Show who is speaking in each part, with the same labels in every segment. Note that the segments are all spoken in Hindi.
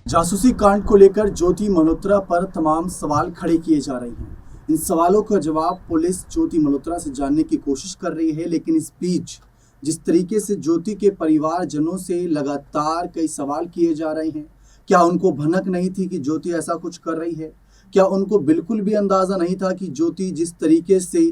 Speaker 1: जासूसी कांड को लेकर ज्योति मल्होत्रा पर तमाम सवाल खड़े किए जा रहे हैं। इन सवालों का जवाब पुलिस ज्योति मल्होत्रा से जानने की कोशिश कर रही है, लेकिन इस बीच जिस तरीके से ज्योति के परिवारजनों से लगातार कई सवाल किए जा रहे हैं, क्या उनको भनक नहीं थी कि ज्योति ऐसा कुछ कर रही है? क्या उनको बिल्कुल भी अंदाजा नहीं था कि ज्योति जिस तरीके से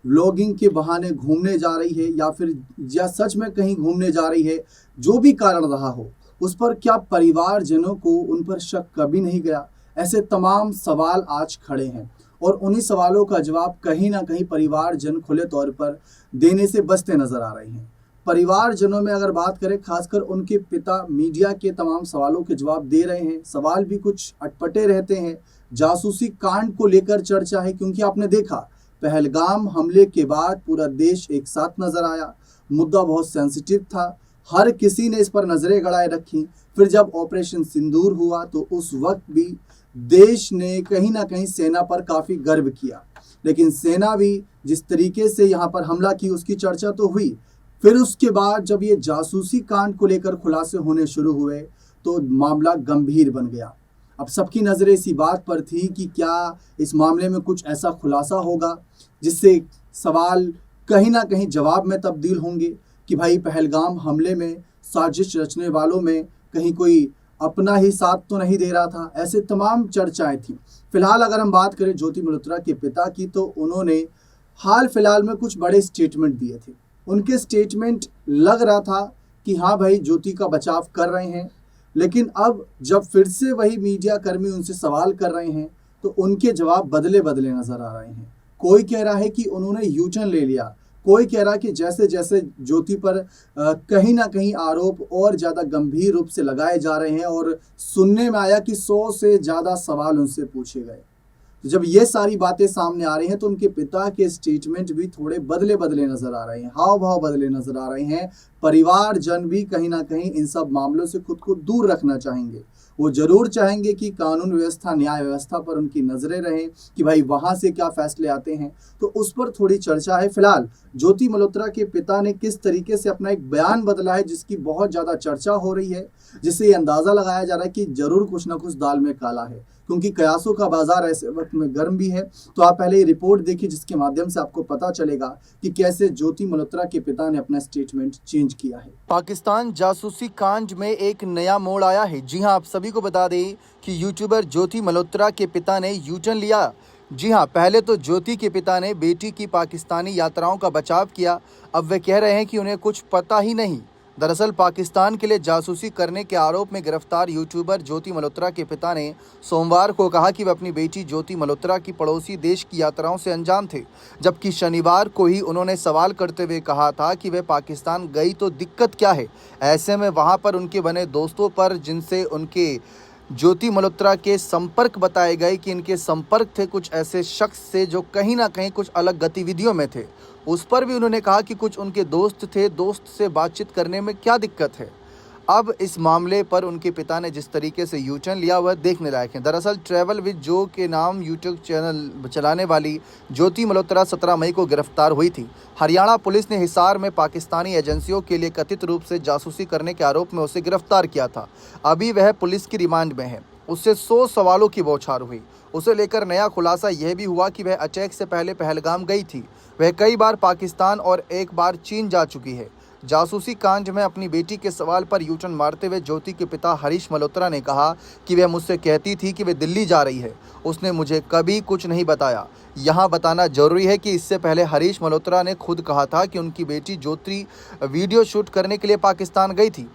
Speaker 1: व्लॉगिंग के बहाने घूमने जा रही है या सच में कहीं घूमने जा रही है, जो भी कारण रहा हो, उस पर क्या परिवारजनों को उन पर शक कभी नहीं गया? ऐसे तमाम सवाल आज खड़े हैं और उन्हीं सवालों का जवाब कहीं ना कहीं परिवारजन खुले तौर पर देने से बचते नजर आ रहे हैं। परिवारजनों में अगर बात करें, खासकर उनके पिता मीडिया के तमाम सवालों के जवाब दे रहे हैं। सवाल भी कुछ अटपटे रहते हैं। जासूसी कांड को लेकर चर्चा है, क्योंकि आपने देखा पहलगाम हमले के बाद पूरा देश एक साथ नजर आया। मुद्दा बहुत सेंसिटिव था, हर किसी ने इस पर नजरें गड़ाए रखी। फिर जब ऑपरेशन सिंदूर हुआ तो उस वक्त भी देश ने कहीं ना कहीं सेना पर काफी गर्व किया, लेकिन सेना भी जिस तरीके से यहाँ पर हमला की उसकी चर्चा तो हुई। फिर उसके बाद जब ये जासूसी कांड को लेकर खुलासे होने शुरू हुए तो मामला गंभीर बन गया। अब सबकी नजरें इसी बात पर थी कि क्या इस मामले में कुछ ऐसा खुलासा होगा जिससे सवाल कहीं ना कहीं जवाब में तब्दील होंगे कि भाई पहलगाम हमले में साजिश रचने वालों में कहीं कोई अपना ही साथ तो नहीं दे रहा था। ऐसे तमाम चर्चाएं थी। फिलहाल अगर हम बात करें ज्योति मल्होत्रा के पिता की, तो उन्होंने हाल फिलहाल में कुछ बड़े स्टेटमेंट दिए थे। उनके स्टेटमेंट लग रहा था कि हाँ भाई ज्योति का बचाव कर रहे हैं, लेकिन अब जब फिर से वही मीडिया कर्मी उनसे सवाल कर रहे हैं तो उनके जवाब बदले बदले नजर आ रहे हैं। कोई कह रहा है कि उन्होंने यू टर्न ले लिया, कोई कह रहा कि जैसे जैसे ज्योति पर कहीं ना कहीं आरोप और ज़्यादा गंभीर रूप से लगाए जा रहे हैं और सुनने में आया कि 100 से ज़्यादा सवाल उनसे पूछे गए। तो जब ये सारी बातें सामने आ रही हैं तो उनके पिता के स्टेटमेंट भी थोड़े बदले बदले नजर आ रहे हैं, हाव भाव बदले नजर आ रहे हैं। परिवारजन भी कहीं ना कहीं इन सब मामलों से खुद को दूर रखना चाहेंगे। वो जरूर चाहेंगे कि कानून व्यवस्था, न्याय व्यवस्था पर उनकी नजरें रहें कि भाई वहां से क्या फैसले आते हैं, तो उस पर थोड़ी चर्चा है। फिलहाल ज्योति मल्होत्रा के पिता ने किस तरीके से अपना एक बयान बदला है जिसकी बहुत ज्यादा चर्चा हो रही है, जिससे ये अंदाजा लगाया जा रहा है कि जरूर कुछ ना कुछ दाल में काला है, क्योंकि कयासों का बाजार ऐसे वक्त में गर्म भी है। तो आप पहले ये रिपोर्ट देखिए, जिसके माध्यम से आपको पता चलेगा कि कैसे ज्योति मल्होत्रा के पिता ने अपना स्टेटमेंट चेंज किया है।
Speaker 2: पाकिस्तान जासूसी कांड में एक नया मोड़ आया है। जी हां, आप सभी को बता दें कि यूट्यूबर ज्योति मल्होत्रा के पिता ने यू टर्न लिया। जी हां, पहले तो ज्योति के पिता ने बेटी की पाकिस्तानी यात्राओं का बचाव किया। अब वे कह रहे हैं कि उन्हें कुछ पता ही नहीं। दरअसल पाकिस्तान के लिए जासूसी करने के आरोप में गिरफ्तार यूट्यूबर ज्योति मल्होत्रा के पिता ने सोमवार को कहा कि वे अपनी बेटी ज्योति मल्होत्रा की पड़ोसी देश की यात्राओं से अनजान थे, जबकि शनिवार को ही उन्होंने सवाल करते हुए कहा था कि वे पाकिस्तान गई तो दिक्कत क्या है। ऐसे में वहां पर उनके बने दोस्तों पर, जिनसे उनके ज्योति मल्होत्रा के संपर्क बताए गए कि इनके संपर्क थे कुछ ऐसे शख्स से जो कहीं ना कहीं कुछ अलग गतिविधियों में थे, उस पर भी उन्होंने कहा कि कुछ उनके दोस्त थे, दोस्त से बातचीत करने में क्या दिक्कत है। अब इस मामले पर उनके पिता ने जिस तरीके से यू टर्न लिया वह देखने लायक है। दरअसल ट्रैवल विद जो के नाम यूट्यूब चैनल चलाने वाली ज्योति मल्होत्रा 17 मई को गिरफ्तार हुई थी। हरियाणा पुलिस ने हिसार में पाकिस्तानी एजेंसियों के लिए कथित रूप से जासूसी करने के आरोप में उसे गिरफ्तार किया था। अभी वह पुलिस की रिमांड में है। उससे 100 सवालों की बौछार हुई। उसे लेकर नया खुलासा यह भी हुआ कि वह अटैक से पहले पहलगाम गई थी। वह कई बार पाकिस्तान और एक बार चीन जा चुकी है। जासूसी कांड में अपनी बेटी के सवाल पर यू टर्न मारते हुए ज्योति के पिता हरीश मल्होत्रा ने कहा कि वह मुझसे कहती थी कि वह दिल्ली जा रही है, उसने मुझे कभी कुछ नहीं बताया। यहाँ बताना जरूरी है कि इससे पहले हरीश मल्होत्रा ने खुद कहा था कि उनकी बेटी ज्योति वीडियो शूट करने के लिए पाकिस्तान गई थी।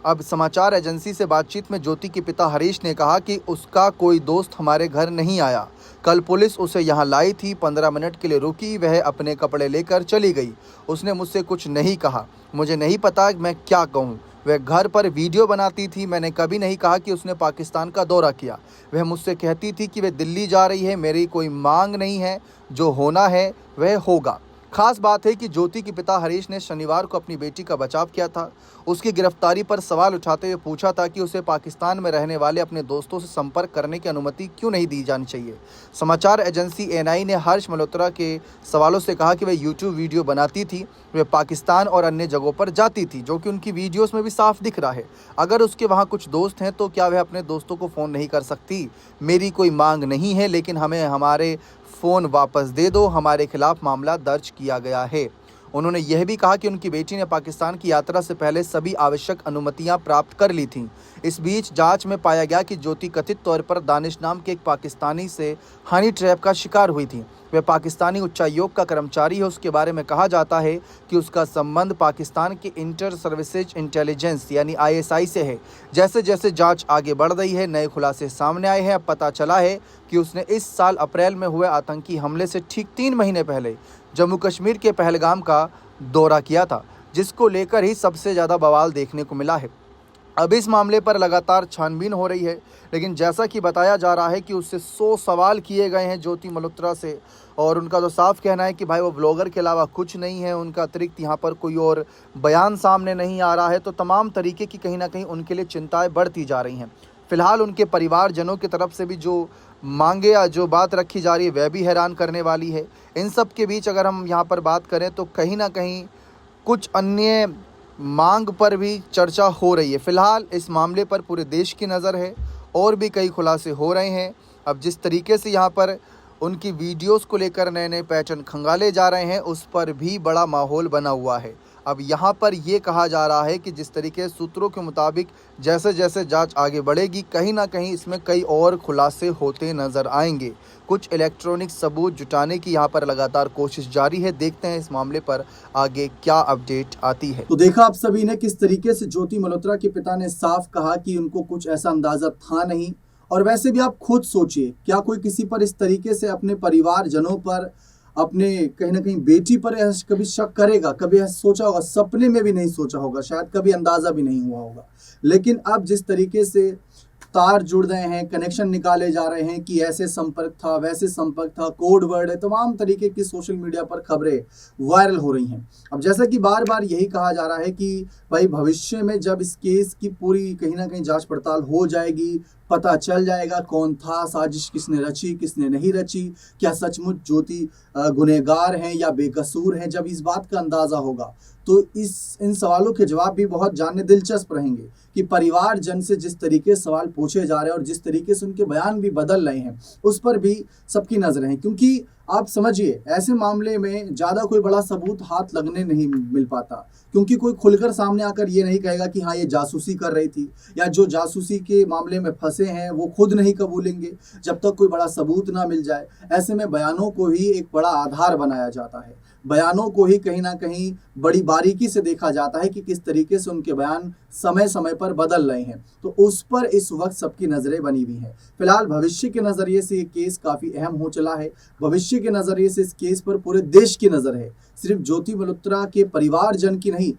Speaker 2: अब समाचार एजेंसी से बातचीत में ज्योति के पिता हरीश ने कहा कि उसका कोई दोस्त हमारे घर नहीं आया। कल पुलिस उसे यहाँ लाई थी, 15 मिनट के लिए रुकी, वह अपने कपड़े लेकर चली गई। उसने मुझसे कुछ नहीं कहा, मुझे नहीं पता मैं क्या कहूँ। वह घर पर वीडियो बनाती थी, मैंने कभी नहीं कहा कि उसने पाकिस्तान का दौरा किया। वह मुझसे कहती थी कि वह दिल्ली जा रही है, मेरी कोई मांग नहीं है, जो होना है वह होगा। खास बात है कि ज्योति के पिता हरीश ने शनिवार को अपनी बेटी का बचाव किया था। उसकी गिरफ्तारी पर सवाल उठाते हुए पूछा था कि उसे पाकिस्तान में रहने वाले अपने दोस्तों से संपर्क करने की अनुमति क्यों नहीं दी जानी चाहिए। समाचार एजेंसी एएनआई ने हर्ष मल्होत्रा के सवालों से कहा कि वह यूट्यूब वीडियो बनाती थी, वह पाकिस्तान और अन्य जगहों पर जाती थी, जो कि उनकी वीडियोस में भी साफ दिख रहा है। अगर उसके वहाँ कुछ दोस्त हैं तो क्या वह अपने दोस्तों को फ़ोन नहीं कर सकती? मेरी कोई मांग नहीं है, लेकिन हमें हमारे फ़ोन वापस दे दो, हमारे खिलाफ मामला दर्ज किया गया है। उन्होंने यह भी कहा कि उनकी बेटी ने पाकिस्तान की यात्रा से पहले सभी आवश्यक अनुमतियां प्राप्त कर ली थीं। इस बीच जांच में पाया गया कि ज्योति कथित तौर पर दानिश नाम के एक पाकिस्तानी से हनी ट्रैप का शिकार हुई थी। वह पाकिस्तानी उच्चायोग का कर्मचारी है। उसके बारे में कहा जाता है कि उसका संबंध पाकिस्तान के इंटर सर्विसेज इंटेलिजेंस यानी ISI से है। जैसे जैसे जांच आगे बढ़ रही है, नए खुलासे सामने आए हैं। अब पता चला है कि उसने इस साल अप्रैल में हुए आतंकी हमले से ठीक 3 महीने पहले जम्मू कश्मीर के पहलगाम का दौरा किया था, जिसको लेकर ही सबसे ज़्यादा बवाल देखने को मिला है। अब इस मामले पर लगातार छानबीन हो रही है, लेकिन जैसा कि बताया जा रहा है कि उससे 100 सवाल किए गए हैं ज्योति मल्होत्रा से, और उनका तो साफ कहना है कि भाई वो ब्लॉगर के अलावा कुछ नहीं है, उनका अतिरिक्त यहाँ पर कोई और बयान सामने नहीं आ रहा है। तो तमाम तरीके की कहीं ना कहीं उनके लिए चिंताएं बढ़ती जा रही हैं। फिलहाल उनके परिवारजनों की तरफ से भी जो मांगे या जो बात रखी जा रही है वह भी हैरान करने वाली है। इन सब के बीच अगर हम यहाँ पर बात करें तो कहीं ना कहीं कुछ अन्य मांग पर भी चर्चा हो रही है। फिलहाल इस मामले पर पूरे देश की नज़र है और भी कई खुलासे हो रहे हैं। अब जिस तरीके से यहाँ पर उनकी वीडियोस को लेकर नए नए पैटर्न खंगाले जा रहे हैं, उस पर भी बड़ा माहौल बना हुआ है। अब यहाँ पर ये कहा जा रहा है कि जिस तरीके सूत्रों के मुताबिक जैसे जैसे जांच आगे बढ़ेगी, कहीं ना कहीं इसमें कई और खुलासे होते नज़र आएंगे। कुछ इलेक्ट्रॉनिक सबूत जुटाने की यहाँ पर लगातार कोशिश जारी है। देखते हैं इस मामले पर आगे क्या अपडेट आती है।
Speaker 1: तो देखा आप सभी ने किस तरीके से ज्योति मल्होत्रा के पिता ने साफ कहा कि उनको कुछ ऐसा अंदाजा था नहीं। और वैसे भी आप खुद सोचिए, क्या कोई किसी पर इस तरीके से अपने परिवारजनों पर, अपने कहीं ना कहीं बेटी पर कभी शक करेगा? कभी ऐसा सोचा होगा? सपने में भी नहीं सोचा होगा, शायद कभी अंदाजा भी नहीं हुआ होगा। लेकिन अब जिस तरीके से तार जुड़ रहे हैं, कनेक्शन निकाले जा रहे हैं कि ऐसे संपर्क था, वैसे संपर्क था, कोड वर्ड है, तमाम तरीके की सोशल मीडिया पर खबरें वायरल हो रही हैं। अब जैसा कि बार बार यही कहा जा रहा है कि भाई भविष्य में जब इस केस की पूरी कहीं ना कहीं जांच पड़ताल हो जाएगी, पता चल जाएगा कौन था, साजिश किसने रची, किसने नहीं रची, क्या सचमुच ज्योति गुनहगार हैं या बेकसूर हैं। जब इस बात का अंदाज़ा होगा तो इन सवालों के जवाब भी बहुत जानने दिलचस्प रहेंगे कि परिवारजन से जिस तरीके से सवाल पूछे जा रहे हैं और जिस तरीके से उनके बयान भी बदल रहे हैं, उस पर भी सबकी नज़रें हैं। क्योंकि आप समझिए, ऐसे मामले में ज़्यादा कोई बड़ा सबूत हाथ लगने नहीं मिल पाता, क्योंकि कोई खुलकर सामने आकर ये नहीं कहेगा कि हाँ ये जासूसी कर रही थी, या जो जासूसी के मामले में फंसे हैं वो खुद नहीं कबूलेंगे जब तक कोई बड़ा सबूत ना मिल जाए। ऐसे में बयानों को ही एक बड़ा आधार बनाया जाता है, बयानों को ही कहीं ना कहीं बड़ी बारीकी से देखा जाता है कि किस तरीके से उनके बयान समय समय पर बदल रहे हैं। तो उस पर इस वक्त सबकी नज़रें बनी हुई हैं। फिलहाल भविष्य के नज़रिए से ये केस काफ़ी अहम हो चला है। भविष्य के नज़रिए से इस केस पर पूरे देश की नज़र है, सिर्फ ज्योति मल्होत्रा के परिवारजन की नहीं,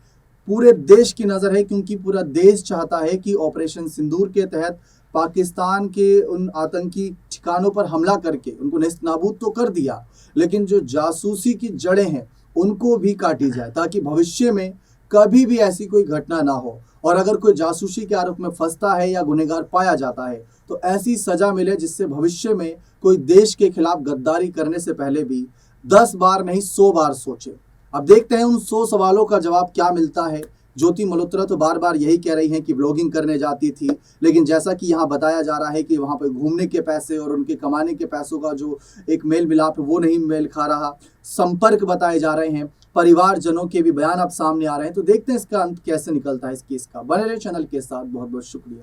Speaker 1: पूरे देश की नज़र है। क्योंकि पूरा देश चाहता है कि ऑपरेशन सिंदूर के तहत पाकिस्तान के उन आतंकी ठिकानों पर हमला करके उनको नेस्तनाबूद तो कर दिया, लेकिन जो जासूसी की जड़ें हैं उनको भी काटी जाए, ताकि भविष्य में कभी भी ऐसी कोई घटना ना हो। और अगर कोई जासूसी के आरोप में फंसता है या गुनहगार पाया जाता है तो ऐसी सजा मिले जिससे भविष्य में कोई देश के खिलाफ गद्दारी करने से पहले भी 10 बार नहीं 100 बार सोचे। अब देखते हैं उन 100 सवालों का जवाब क्या मिलता है। ज्योति मल्होत्रा तो बार बार यही कह रही हैं कि ब्लॉगिंग करने जाती थी, लेकिन जैसा कि यहाँ बताया जा रहा है कि वहाँ पे घूमने के पैसे और उनके कमाने के पैसों का जो एक मेल मिलाप है वो नहीं मेल खा रहा। संपर्क बताए जा रहे हैं, परिवारजनों के भी बयान अब सामने आ रहे हैं। तो देखते हैं इसका अंत कैसे निकलता है इस केस का। बने रहे चैनल के साथ। बहुत बहुत शुक्रिया।